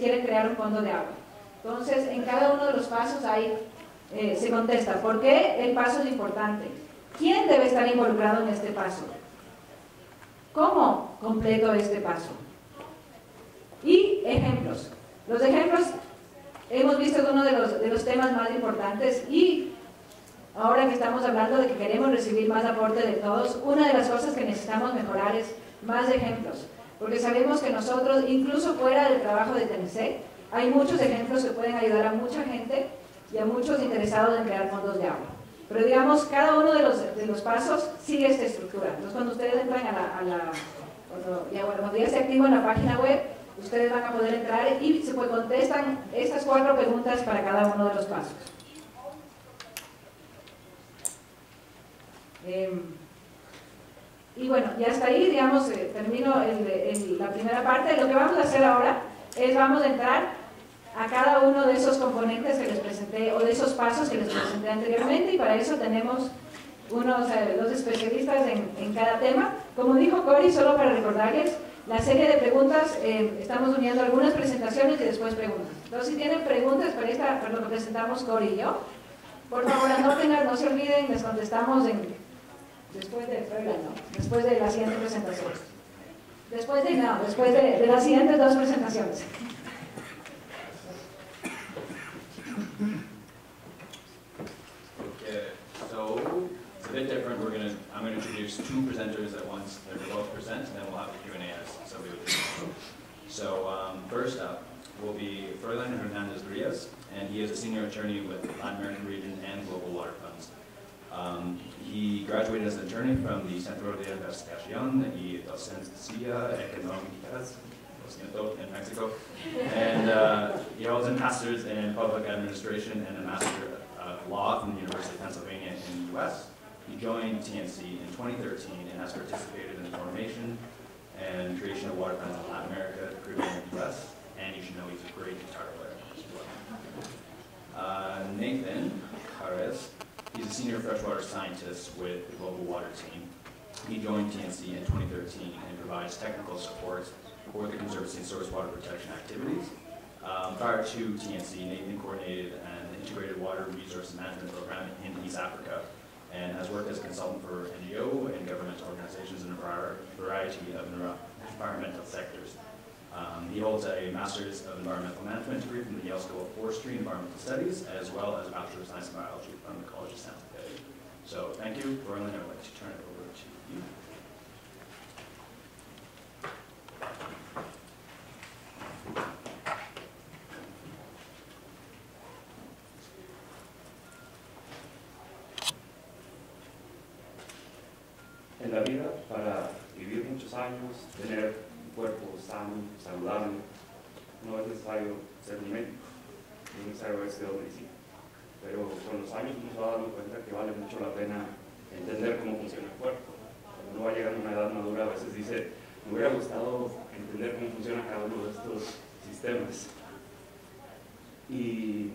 quiere crear un fondo de agua. Entonces, en cada uno de los pasos ahí se contesta, ¿por qué el paso es importante? ¿Quién debe estar involucrado en este paso? ¿Cómo completo este paso? Y ejemplos. Los ejemplos hemos visto que uno de los temas más importantes, y ahora que estamos hablando de que queremos recibir más aporte de todos, una de las cosas que necesitamos mejorar es más ejemplos, porque sabemos que nosotros, incluso fuera del trabajo de TNC, hay muchos ejemplos que pueden ayudar a mucha gente y a muchos interesados en crear fondos de agua. Pero digamos, cada uno de los pasos sigue esta estructura. Entonces, cuando ustedes entran cuando ya esté activo en la página web, ustedes van a poder entrar y se contestan estas 4 preguntas para cada uno de los pasos. Y bueno, ya hasta ahí, digamos, termino la primera parte. Lo que vamos a hacer ahora es, vamos a entrar a cada uno de esos componentes que les presenté, o de esos pasos que les presenté anteriormente, y para eso tenemos dos especialistas en cada tema. Como dijo Cory, solo para recordarles, la serie de preguntas, estamos uniendo algunas presentaciones y después preguntas. Entonces, si tienen preguntas para esta, lo presentamos Cory y yo, por favor anótenlas, no se olviden, les contestamos después de la siguiente presentación. Después de las siguientes 2 presentaciones. Okay, so it's a bit different. I'm going to introduce 2 presenters at once. They're both present, and then we'll have a Q&A as we would do. So first up will be Froilan Hernandez-Rios, and he is a senior attorney with the Latin American Region and Global Water Funds. He graduated as an attorney from the Centro de Investigación y Docencia Económicas in Mexico, and he holds a master's in public administration and a master of law from the University of Pennsylvania in the U.S. He joined TNC in 2013 and has participated in the formation and creation of water funds in Latin America, Caribbean, and the U.S., and you should know he's a great guitar player as well. Nathan Jarez, he's a senior freshwater scientist with the Global Water Team. He joined TNC in 2013 and provides technical support for the Conservancy and source water protection activities. Prior to TNC, Nathan coordinated an integrated water resource management program in East Africa and has worked as a consultant for NGO and governmental organizations in a variety of environmental sectors. He holds a Master's of Environmental Management degree from the Yale School of Forestry and Environmental Studies, as well as a Bachelor of Science in Biology from the College of Santa Fe. So thank you, Froilan. I would like to turn it over to you. En la vida, para vivir muchos años, tener un cuerpo sano, saludable, no es necesario ser un médico, no es necesario haber estudiado medicina. Pero con los años nos va dando cuenta que vale mucho la pena entender cómo funciona el cuerpo. Cuando uno va llegando a una edad madura, a veces dice, me hubiera gustado entender cómo funciona cada uno de estos sistemas. Y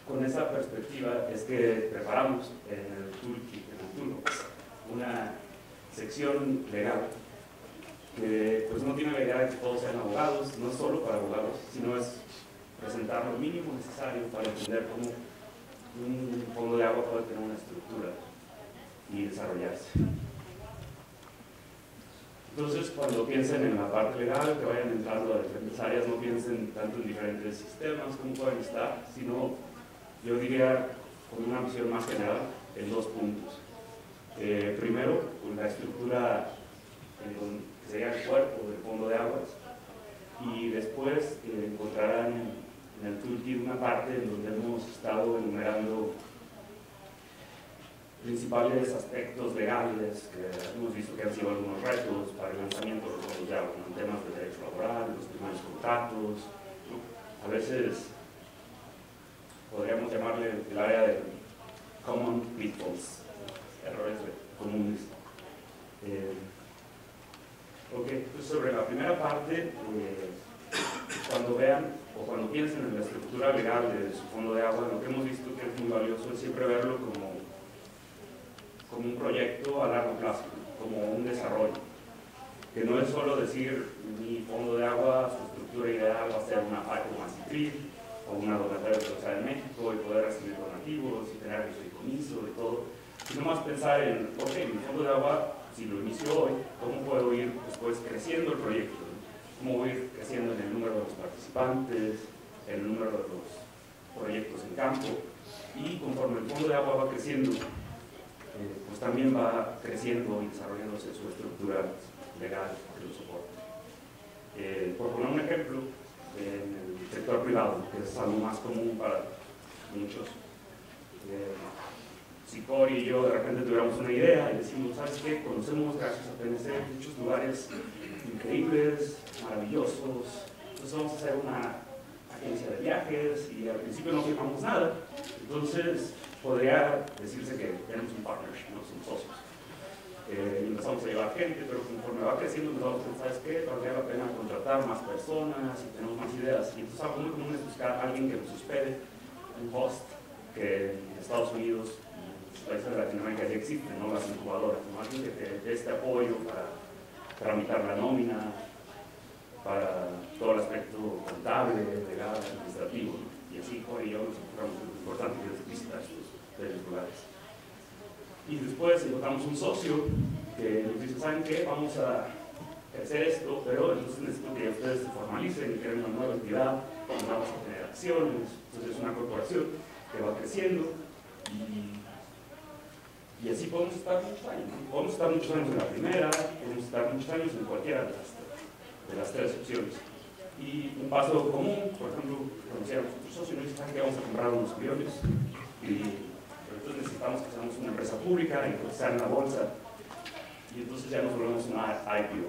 con esa perspectiva es que preparamos en el toolbox una sección legal que pues no tiene la idea de que todos sean abogados, no es solo para abogados, sino es presentar lo mínimo necesario para entender cómo un fondo de agua puede tener una estructura y desarrollarse. Entonces, cuando piensen en la parte legal, que vayan entrando a diferentes áreas, no piensen tanto en diferentes sistemas, cómo pueden estar, sino yo diría con una visión más general en 2 puntos. Primero, la estructura que sería el cuerpo del fondo de aguas, y después encontrarán en el toolkit una parte en donde hemos estado enumerando principales aspectos legales que hemos visto que han sido algunos retos para el lanzamiento de los fondos de agua, en temas de derecho laboral, los primeros contratos, a veces podríamos llamarle el área de common pitfalls, errores comunes. Pues sobre la primera parte, cuando vean o cuando piensen en la estructura legal de su fondo de agua, lo que hemos visto que es muy valioso es siempre verlo como un proyecto a largo plazo, como un desarrollo. que no es solo decir mi fondo de agua, su estructura ideal va a ser una parte macitril o una donatera de la Ciudad de México y poder recibir donativos y tener el fideicomiso y todo, sino más pensar en, ok, mi fondo de agua, si lo inicio hoy, ¿cómo puedo ir después creciendo el proyecto? ¿Cómo voy a ir creciendo en el número de los participantes, en el número de los proyectos en campo? Y conforme el fondo de agua va creciendo, pues también va creciendo y desarrollándose su estructura legal que lo soporta. Por poner un ejemplo, en el sector privado, que es algo más común para muchos, si Cory y yo de repente tuviéramos una idea y decimos, ¿sabes qué? Conocemos gracias a PNC muchos lugares increíbles, maravillosos, entonces vamos a hacer una agencia de viajes y al principio no firmamos nada, entonces podría decirse que tenemos un partnership, no somos socios. Y empezamos a llevar gente, pero conforme va creciendo empezamos a pensar, ¿sabes qué? Valdría la pena contratar más personas y tenemos más ideas. Y entonces algo muy común es buscar a alguien que nos hospede, un host, que en Estados Unidos y en los países de Latinoamérica ya existen, ¿no? Las incubadoras, ¿no? Alguien que te dé este apoyo para tramitar la nómina, para todo el aspecto contable, legal, administrativo, ¿no? Y así Cory y yo nos enfocamos en lo importante que es visitar estos lugares. Y después encontramos un socio que nos dice, ¿saben qué? Vamos a hacer esto, pero entonces necesito que ustedes se formalicen y creen una nueva entidad, vamos a tener acciones, entonces es una corporación que va creciendo y así podemos estar muchos años, ¿no? Podemos estar muchos años en la primera, podemos estar muchos años en cualquiera de las tres opciones. Y un paso común, por ejemplo, conocíamos a otros socios y nos dicen, ¿saben qué? Vamos a comprar unos aviones entonces necesitamos que seamos una empresa pública y cotizar en la bolsa y entonces ya nos volvemos una IPO.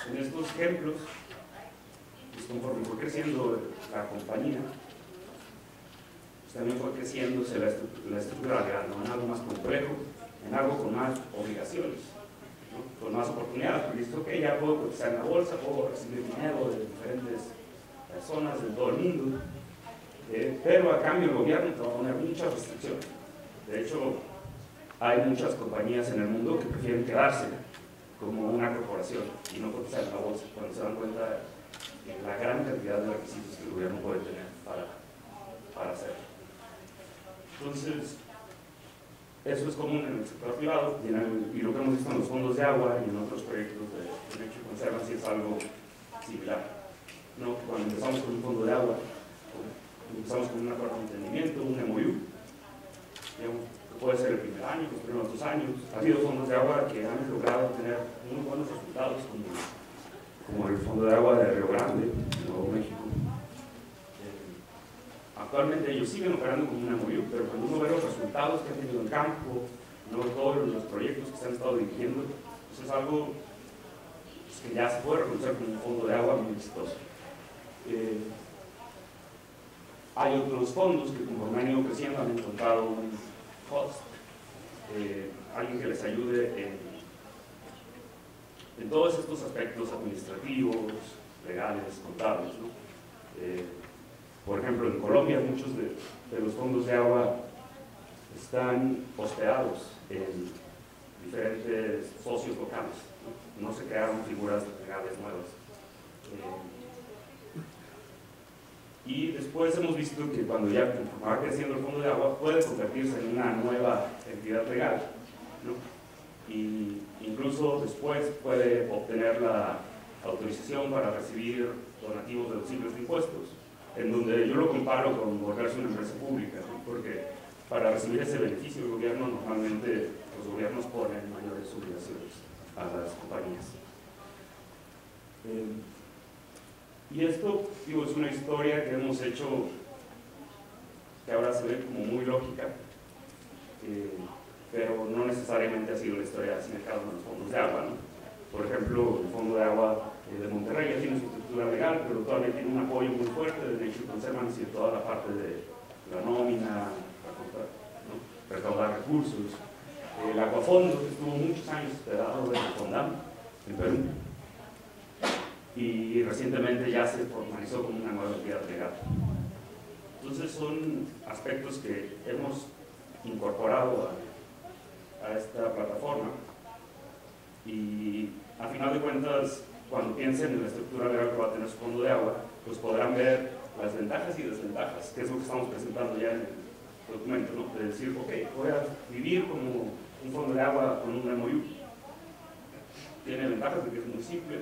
En estos ejemplos, pues conforme fue creciendo la compañía, pues también fue creciéndose la estructura legal, ¿no? En algo más complejo, en algo con más obligaciones, ¿no? Con más oportunidades, porque dices, ok, ya puedo cotizar en la bolsa, puedo recibir dinero de diferentes personas de todo el mundo. Pero a cambio el gobierno te va a poner muchas restricciones. De hecho, hay muchas compañías en el mundo que prefieren quedarse como una corporación y no cotizar en la bolsa cuando se dan cuenta de la gran cantidad de requisitos que el gobierno puede tener para hacerlo. Entonces, eso es común en el sector privado y lo que hemos visto en los fondos de agua y en otros proyectos de Nature Conservancy es algo similar, ¿no? Cuando empezamos con un fondo de agua, empezamos con un acuerdo de entendimiento, un MOU, digamos, que puede ser el primer año, los primeros 2 años. Ha habido fondos de agua que han logrado tener muy buenos resultados, como el fondo de agua de Río Grande, en Nuevo México. Actualmente ellos siguen operando como un MOU, pero cuando uno ve los resultados que han tenido en campo, ¿no? Todos los proyectos que se han estado dirigiendo, pues es algo pues, que ya se puede reconocer como un fondo de agua muy exitoso. Hay otros fondos que conforme han ido creciendo han encontrado un host, alguien que les ayude en todos estos aspectos administrativos, legales, contables, ¿no? Por ejemplo, en Colombia muchos de los fondos de agua están hospedados en diferentes socios locales, no se crearon figuras legales nuevas. Y después hemos visto que cuando ya va creciendo el fondo de agua puede convertirse en una nueva entidad legal, ¿no? Y incluso después puede obtener la autorización para recibir donativos deducibles de impuestos, en donde yo lo comparo con volverse una empresa pública, ¿no? Porque para recibir ese beneficio del gobierno normalmente los gobiernos ponen mayores obligaciones a las compañías. Y esto, digo, es una historia que hemos hecho que ahora se ve como muy lógica, pero no necesariamente ha sido la historia así de cada uno de los fondos de agua, ¿no? Por ejemplo, el Fondo de Agua de Monterrey ya tiene su estructura legal, pero todavía tiene un apoyo muy fuerte de Nature Conservancy y toda la parte de la nómina, ¿no? Recaudar recursos. El Aguafondo, que estuvo muchos años hospedado en Fondam, en Perú, y recientemente ya se formalizó como una nueva entidad legal. Entonces son aspectos que hemos incorporado a esta plataforma Y a final de cuentas, cuando piensen en la estructura legal que va a tener su fondo de agua, pues podrán ver las ventajas y desventajas, que es lo que estamos presentando ya en el documento, ¿no? De decir, ok, voy a vivir como un fondo de agua con un MOU. Tiene ventajas de que es muy simple,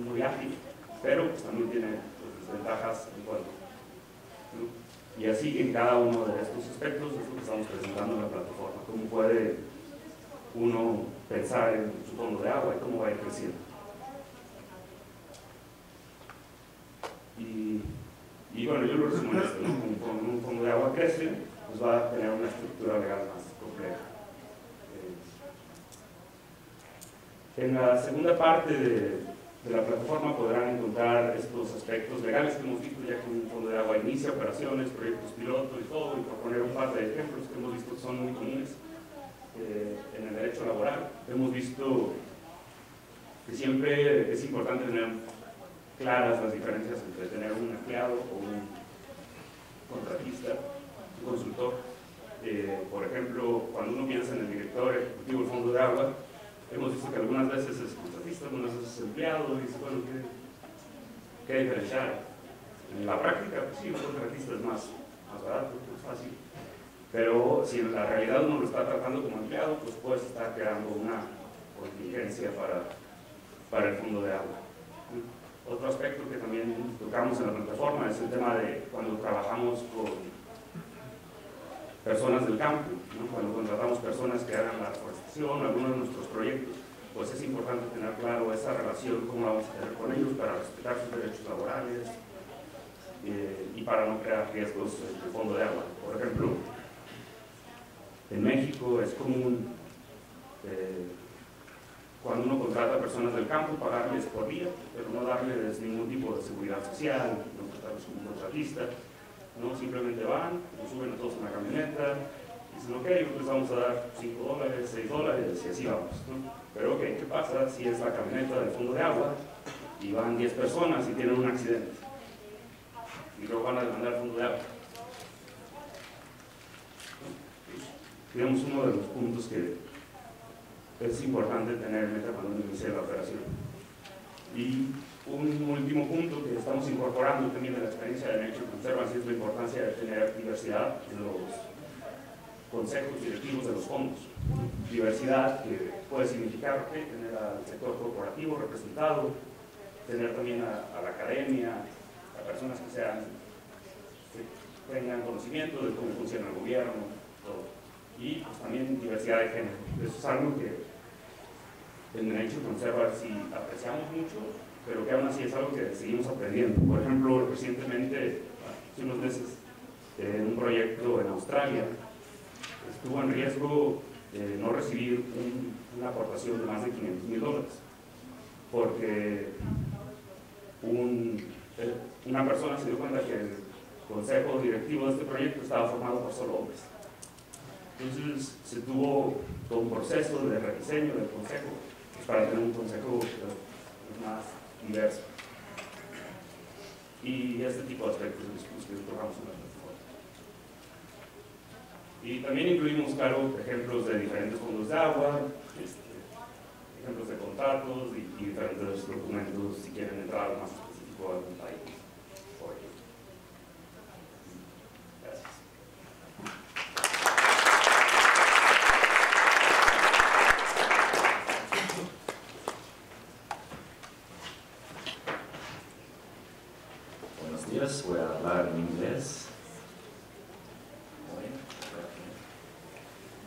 muy ágil, pero pues, también tiene pues, desventajas en cuanto, ¿no? Y así en cada uno de estos aspectos es lo que estamos presentando en la plataforma, cómo puede uno pensar en su fondo de agua y cómo va a ir creciendo. Y bueno, yo lo resumo en esto, ¿no? Como un fondo de agua crece, pues va a tener una estructura legal más compleja. En la segunda parte de la plataforma podrán encontrar estos aspectos legales que hemos visto ya que un fondo de agua inicia operaciones, proyectos piloto y todo, y por poner un par de ejemplos que hemos visto que son muy comunes en el derecho laboral. Hemos visto que siempre es importante tener claras las diferencias entre tener un empleado o un contratista, un consultor. Por ejemplo, cuando uno piensa en el director ejecutivo del fondo de agua, hemos visto que algunas veces es contratista, algunas veces es empleado, y dice, bueno, ¿qué diferenciar? En la práctica, pues sí, un contratista es más barato, más fácil. Pero si en la realidad uno lo está tratando como empleado, pues puedes estar creando una contingencia para el fondo de agua. Otro aspecto que también tocamos en la plataforma es el tema de cuando trabajamos con personas del campo, ¿no? Cuando contratamos personas que hagan la reforestación, algunos de nuestros proyectos, pues es importante tener claro esa relación, cómo vamos a tener con ellos para respetar sus derechos laborales y para no crear riesgos en el fondo de agua. Por ejemplo, en México es común cuando uno contrata a personas del campo pagarles por día, pero no darles ningún tipo de seguridad social, no tratarlos como un contratista, ¿no? Simplemente van, nos suben a todos en la camioneta, dicen, ok, les vamos a dar $5, $6 y así vamos, ¿no? Pero ok, ¿qué pasa si es la camioneta del fondo de agua y van 10 personas y tienen un accidente? Y luego van a demandar al fondo de agua. Digamos, uno de los puntos que es importante tener en mente cuando uno inicia la operación. Y un último punto que estamos incorporando también de la experiencia de Nature Conservancy es la importancia de tener diversidad en los consejos directivos de los fondos. Diversidad que puede significar tener al sector corporativo representado, tener también a la academia, a personas que tengan conocimiento de cómo funciona el gobierno, todo. Y pues, también diversidad de género. Eso es algo que en Nature Conservancy apreciamos mucho, pero que aún así es algo que seguimos aprendiendo. Por ejemplo, recientemente, hace unos meses, en un proyecto en Australia, estuvo en riesgo no recibir una aportación de más de $500,000, porque una persona se dio cuenta que el consejo directivo de este proyecto estaba formado por solo hombres. Entonces se tuvo todo un proceso de rediseño del consejo para tener un consejo más diverso. Y este tipo de aspectos los que tocamos en la plataforma. Y también incluimos, claro, ejemplos de diferentes fondos de agua, ejemplos de contratos y diferentes documentos si quieren entrar más específico a algún país. Gracias. Buenos días, voy a hablar en inglés.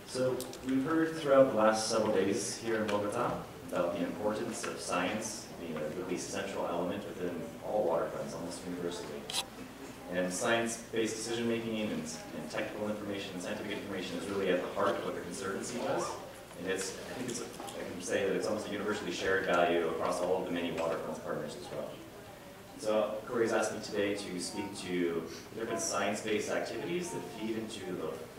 So, we've heard throughout the last several days here in Bogota about the importance of science being a really central element within all waterfronts, almost universally. And science-based decision-making and technical information and scientific information is really at the heart of what the Conservancy does. And I can say that it's almost a universally shared value across all of the many waterfront partners as well. So Corey's asked me today to speak to different science-based activities that feed into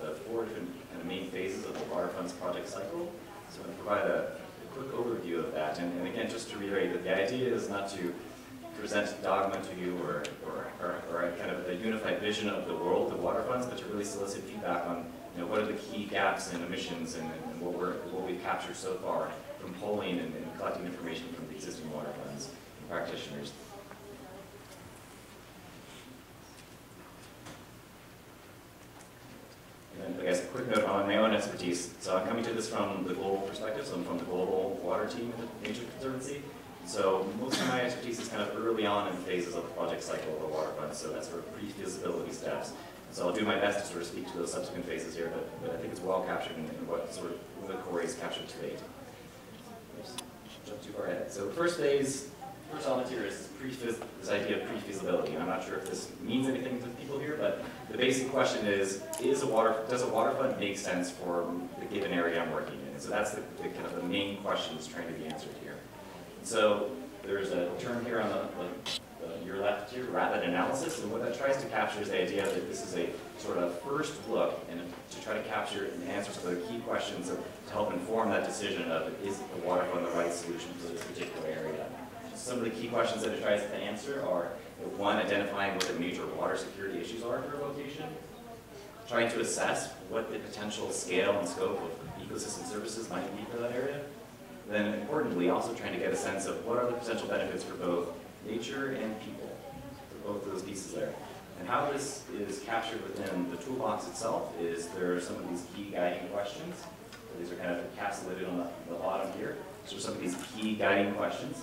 the four different kind of main phases of the Waterfronts project cycle. So I'm going to provide a quick overview of that. And again, just to reiterate that the idea is not to present dogma to you or a kind of a unified vision of the world of waterfronts, but to really solicit feedback on what are the key gaps in emissions and what we've captured so far from polling and collecting information from the existing water funds and practitioners. And I guess a quick note on my own expertise. So I'm coming to this from the global perspective, so I'm from the global water team at the Nature Conservancy. So most of my expertise is kind of early on in the phases of the project cycle of the water fund, so that's sort of pre-feasibility steps. So I'll do my best to sort of speak to those subsequent phases here, but I think it's well captured in what sort of what Corey has captured to date. Oops, jump too far ahead. So the first phase, first element here is this idea of pre-feasibility. And I'm not sure if this means anything to people here, but the basic question is does a water fund make sense for the given area I'm working in? And so that's the kind of the main question that's trying to be answered here. So there's a term here on your left here, rapid analysis, and what that tries to capture is the idea that this is a sort of first look and to try to capture and answer some of the key questions to help inform that decision of is the water fund the right solution for this particular area. Some of the key questions that it tries to answer are, one, identifying what the major water security issues are for a location, trying to assess what the potential scale and scope of ecosystem services might be for that area, then importantly also trying to get a sense of what are the potential benefits for both nature and people, for both of those pieces there. And how this is captured within the toolbox itself is there are some of these key guiding questions. These are kind of encapsulated on the bottom here. So some of these key guiding questions.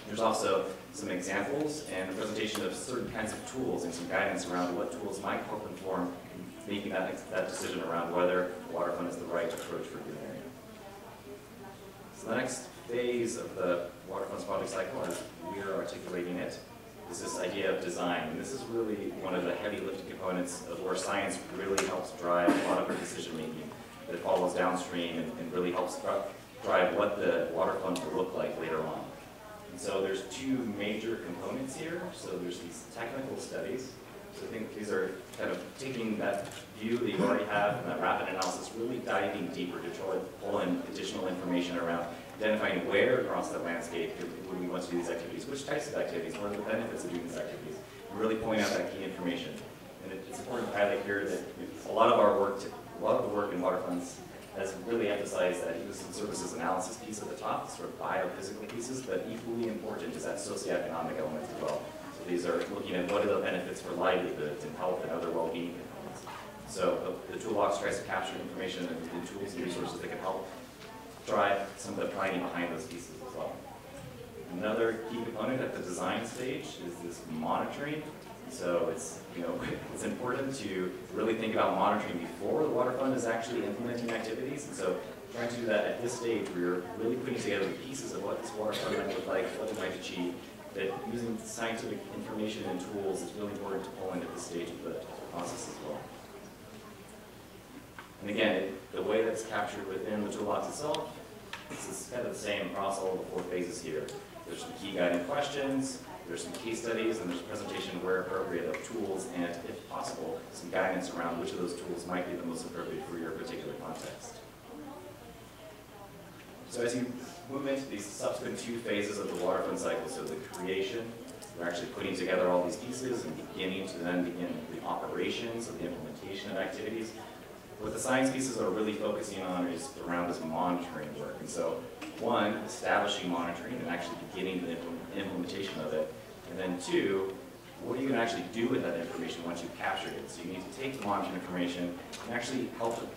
There's also some examples and a presentation of certain kinds of tools and some guidance around what tools might help inform making that decision around whether the water fund is the right approach for a given area. So the next phase of the water funds project cycle, as we are articulating it, is this idea of design. And this is really one of the heavy lifting components of where science really helps drive a lot of our decision making that follows downstream and really helps drive what the water fund will look like later on. And so there's two major components here. So there's these technical studies. So I think these are kind of taking that view that you already have and that rapid analysis, really diving deeper to try to pull in additional information around identifying where across the landscape would we want to do these activities, which types of activities, what are the benefits of doing these activities, and really point out that key information. And it's important to highlight here that a lot of the work in water funds has really emphasized that ecosystem services analysis piece at the top, sort of biophysical pieces, but equally important is that socioeconomic element as well. So these are looking at what are the benefits for livelihoods and health and other well-being components. So the toolbox tries to capture information and tools and resources that can help drive some of the planning behind those pieces as well. Another key component at the design stage is this monitoring. So it's important to really think about monitoring before the water fund is actually implementing activities. And so trying to do that at this stage, we're really putting together the pieces of what this water fund might look like, what it might achieve, that using scientific information and tools is really important to pull in at this stage of the process as well. And again, the way that's captured within the toolbox itself, this is kind of the same across all the 4 phases here. There's some key guiding questions, there's some case studies, and there's a presentation where appropriate of tools, and if possible, some guidance around which of those tools might be the most appropriate for your particular context. So as you move into these subsequent 2 phases of the water fund cycle, so the creation, we're actually putting together all these pieces and beginning to then begin the operations of the implementation of activities. What the science pieces are really focusing on is around this monitoring work. And so, one, establishing monitoring and actually beginning the implementation of it. And then 2, what are you going to actually do with that information once you've captured it? So you need to take the monitoring information and actually help to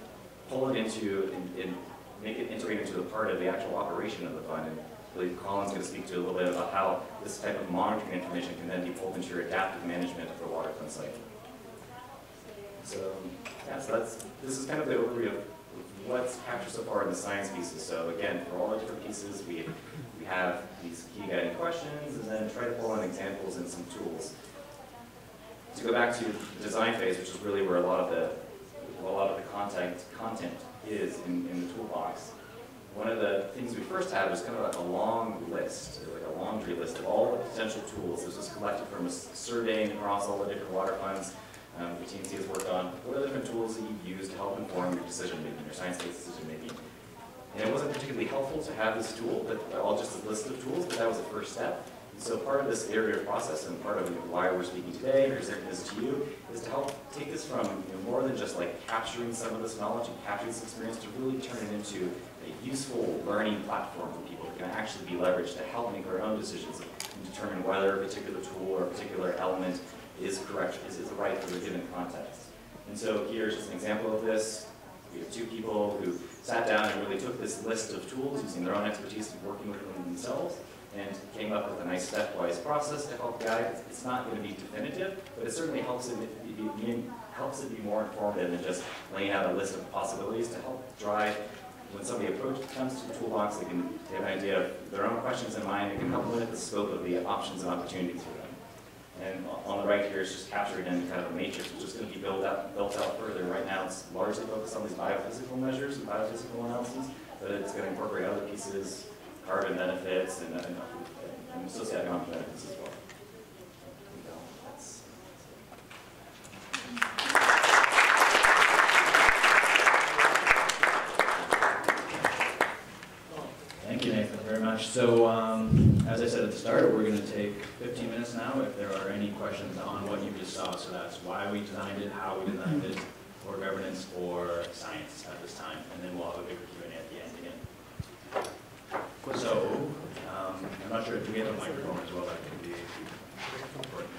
pull it into and make it integrate into a part of the actual operation of the fund. And I believe Colin's going to speak to a little bit about how this type of monitoring information can then be pulled into your adaptive management of the water fund cycle. So, yeah, so this is kind of the overview of what's captured so far in the science pieces. So again, for all the different pieces, we have these key guiding questions and then try to pull in examples and some tools. To go back to the design phase, which is really where a lot of the content is in the toolbox, one of the things we first have is kind of like a long list, like a laundry list of all the potential tools. This was collected from a surveying across all the different water funds. The TNC has worked on what are the different tools that you've used to help inform your decision making, your science-based decision making. And it wasn't particularly helpful to have this tool, but all just a list of tools, but that was the first step. And so part of this iterative process and part of why we're speaking today and presenting this to you is to help take this from more than just like capturing some of this knowledge and capturing this experience to really turn it into a useful learning platform for people that can actually be leveraged to help make their own decisions and determine whether a particular tool or a particular element is correct, is right for the given context. And so here's just an example of this. We have two people who sat down and really took this list of tools using their own expertise and working with them themselves and came up with a nice stepwise process to help guide. It's not going to be definitive, but it certainly helps it be more informative than just laying out a list of possibilities to help drive. When somebody comes to the toolbox, they have an idea of their own questions in mind. It can help limit the scope of the options and opportunities for them. And on the right here is just captured in kind of a matrix, which is going to be built out further. Right now, it's largely focused on these biophysical measures and biophysical analyses, but it's going to incorporate other pieces, carbon benefits, and socioeconomic benefits as well. Thank you, Nathan, very much. So, as I said at the start, we're going to take 15 minutes now if there are any questions on what you just saw. So that's why we designed it, how we designed it, or governance, or science at this time. And then we'll have a bigger Q&A at the end again. So, I'm not sure if we have a microphone as well that can be important.